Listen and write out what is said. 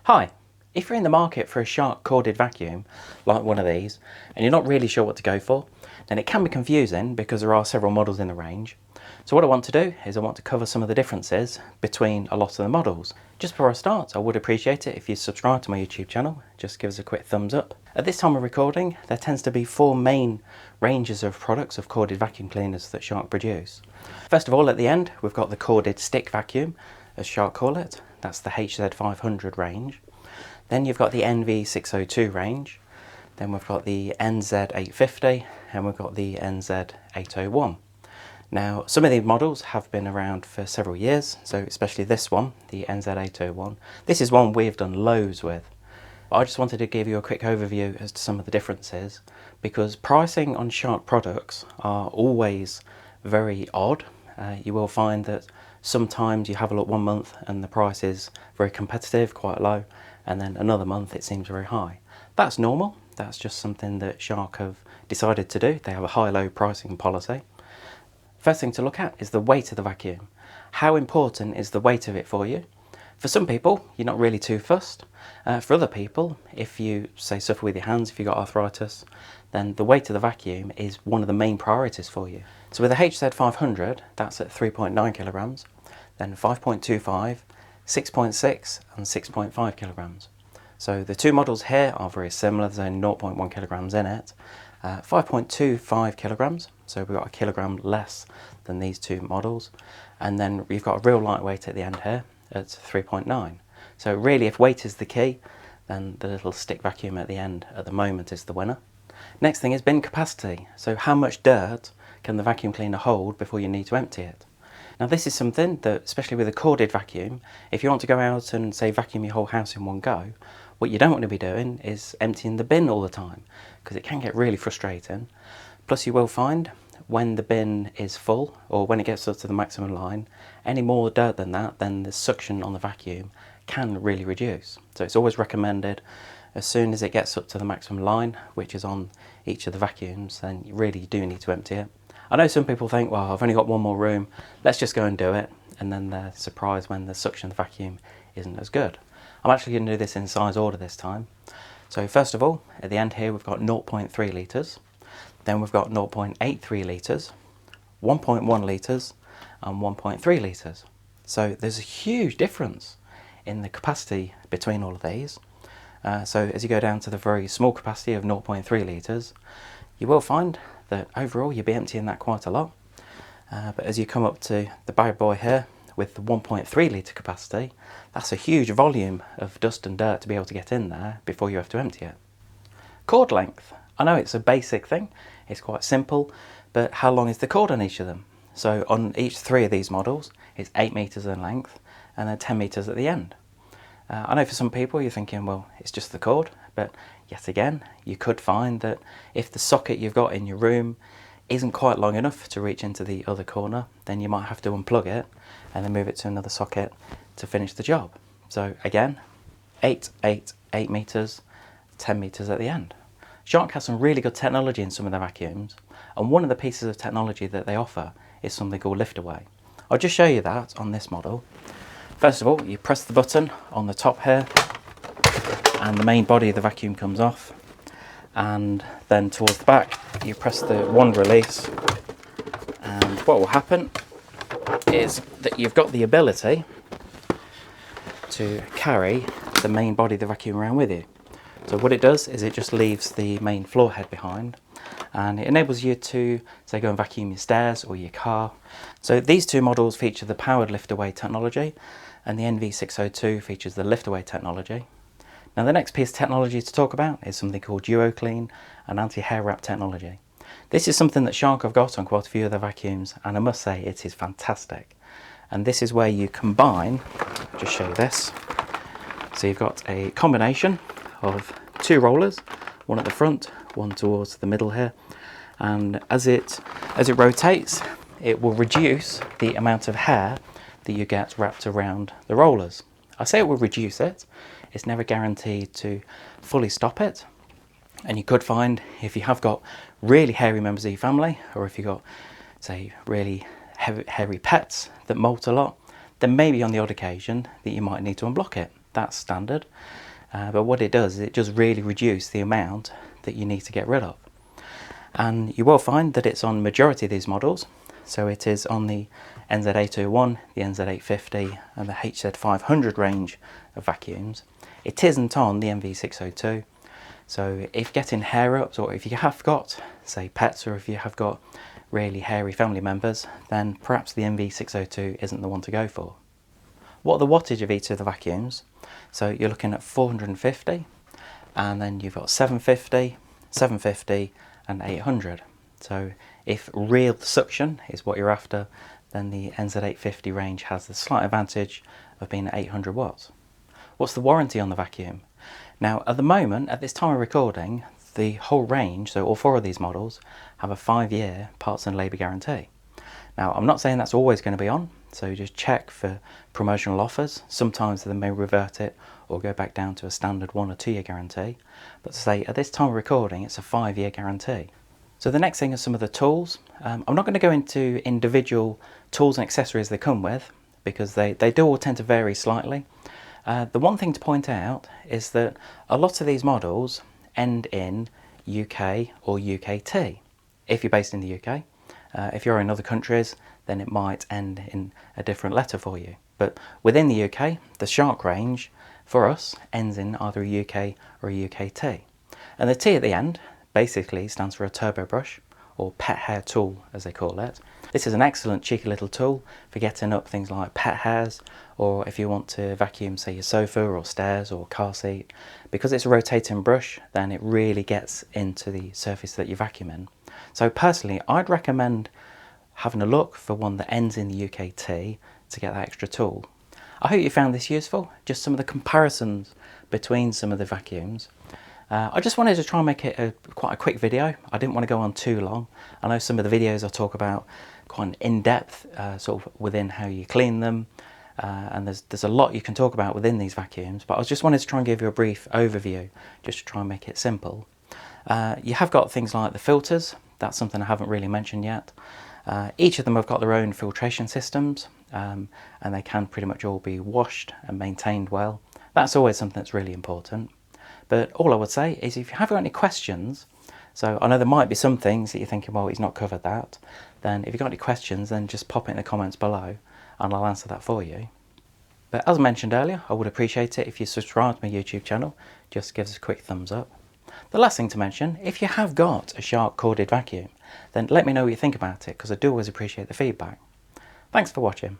Hi, if you're in the market for a Shark corded vacuum, like one of these, and you're not really sure what to go for, then it can be confusing because there are several models in the range. So what I want to do is I want to cover some of the differences between a lot of the models. Just before I start, I would appreciate it if you subscribe to my YouTube channel, just give us a quick thumbs up. At this time of recording, there tends to be four main ranges of products of corded vacuum cleaners that Shark produce. First of all, at the end, we've got the corded stick vacuum, as Shark call it. That's the HZ500 range. Then you've got the NV602 range. Then we've got the NZ850 and we've got the NZ801. Now, some of these models have been around for several years, so especially this one, the NZ801. This is one we've done loads with. But I just wanted to give you a quick overview as to some of the differences, because pricing on Shark products are always very odd. You will find that sometimes you have a look one month and the price is very competitive, quite low, and then another month it seems very high. That's normal. That's just something that Shark have decided to do. They have a high-low pricing policy. First thing to look at is the weight of the vacuum. How important is the weight of it for you? For some people, you're not really too fussed. For other people, if you say suffer with your hands, if you've got arthritis, then the weight of the vacuum is one of the main priorities for you. So with the HZ500, that's at 3.9 kilograms, then 5.25, 6.6 and 6.5 kilograms. So the two models here are very similar. There's only 0.1 kilograms in it. 5.25 kilograms, so we've got a kilogram less than these two models. And then we've got a real lightweight at the end here at 3.9. So really, if weight is the key, then the little stick vacuum at the end at the moment is the winner. Next thing is bin capacity. So how much dirt can the vacuum cleaner hold before you need to empty it? Now this is something that, especially with a corded vacuum, if you want to go out and say vacuum your whole house in one go, what you don't want to be doing is emptying the bin all the time, because it can get really frustrating. Plus you will find when the bin is full, or when it gets up to the maximum line, any more dirt than that, then the suction on the vacuum can really reduce. So it's always recommended as soon as it gets up to the maximum line, which is on each of the vacuums, then you really do need to empty it. I know some people think, well, I've only got one more room, let's just go and do it, and then they're surprised when the suction of the vacuum isn't as good. I'm actually going to do this in size order this time. So first of all, at the end here we've got 0.3 litres, then we've got 0.83 litres, 1.1 litres and 1.3 litres. So there's a huge difference in the capacity between all of these. So as you go down to the very small capacity of 0.3 litres, you will find that overall you'll be emptying that quite a lot. But as you come up to the bad boy here with the 1.3 litre capacity, that's a huge volume of dust and dirt to be able to get in there before you have to empty it. Chord length. I know it's a basic thing, it's quite simple, but how long is the cord on each of them? So on each three of these models, it's 8 metres in length and then 10 metres at the end. I know for some people you're thinking, well, it's just the cord, but yet again, you could find that if the socket you've got in your room isn't quite long enough to reach into the other corner, then you might have to unplug it and then move it to another socket to finish the job. So again, 8 metres, 10 metres at the end. Shark has some really good technology in some of their vacuums, and one of the pieces of technology that they offer is something called lift away. I'll just show you that on this model. First of all, you press the button on the top here and the main body of the vacuum comes off, and then towards the back you press the wand release, and what will happen is that you've got the ability to carry the main body of the vacuum around with you. So what it does is it just leaves the main floor head behind, and it enables you to, say, go and vacuum your stairs or your car. So these two models feature the powered lift away technology, and the NV602 features the lift away technology. Now the next piece of technology to talk about is something called DuoClean and anti-hair wrap technology. This is something that Shark have got on quite a few of their vacuums, and I must say it is fantastic. And this is where you combine, I'll just show you this. So you've got a combination of two rollers, one at the front, one towards the middle here, and as it rotates, it will reduce the amount of hair that you get wrapped around the rollers. I say it will reduce it, it's never guaranteed to fully stop it, and you could find if you have got really hairy members of your family, or if you've got, say, really hairy pets that molt a lot, then maybe on the odd occasion that you might need to unblock it. that's standard. But what it does is it just really reduce the amount that you need to get rid of. And you will find that it's on majority of these models. So it is on the NZ801, the NZ850 and the HZ500 range of vacuums. It isn't on the NV602. So if getting hair ups, or if you have got, say, pets, or if you have got really hairy family members, then perhaps the NV602 isn't the one to go for. What are the wattage of each of the vacuums? So you're looking at 450, and then you've got 750, 750 and 800. So if real suction is what you're after, then the NZ850 range has the slight advantage of being at 800 watts. What's the warranty on the vacuum? Now at the moment, at this time of recording, the whole range, so all 4 of these models, have a 5-year parts and labour guarantee. Now I'm not saying that's always going to be on, so just check for promotional offers. Sometimes they may revert it or go back down to a standard 1 or 2 year guarantee. But say at this time of recording, it's a 5-year guarantee. So the next thing is some of the tools. I'm not going to go into individual tools and accessories they come with, because they do all tend to vary slightly. The one thing to point out is that a lot of these models end in UK or UKT if you're based in the UK. If you're in other countries, then it might end in a different letter for you. But within the UK, the Shark range for us ends in either a UK or a UKT. And the T at the end basically stands for a turbo brush, or pet hair tool as they call it. This is an excellent cheeky little tool for getting up things like pet hairs, or if you want to vacuum, say, your sofa or stairs or car seat. Because it's a rotating brush, then it really gets into the surface that you're vacuuming. So personally, I'd recommend having a look for one that ends in the UKT to get that extra tool. I hope you found this useful, just some of the comparisons between some of the vacuums. I just wanted to try and make it quite a quick video. I didn't want to go on too long. I know some of the videos I talk about quite an in-depth sort of within how you clean them, and there's a lot you can talk about within these vacuums, but I just wanted to try and give you a brief overview just to try and make it simple. You have got things like the filters. That's something I haven't really mentioned yet. Each of them have got their own filtration systems, and they can pretty much all be washed and maintained well. That's always something that's really important. But all I would say is, if you have got any questions, so I know there might be some things that you're thinking, well, he's not covered that, then if you've got any questions, then just pop it in the comments below and I'll answer that for you. But as mentioned earlier, I would appreciate it if you subscribe to my YouTube channel. Just give us a quick thumbs up. The last thing to mention, if you have got a Shark corded vacuum, then let me know what you think about it, because I do always appreciate the feedback. Thanks for watching.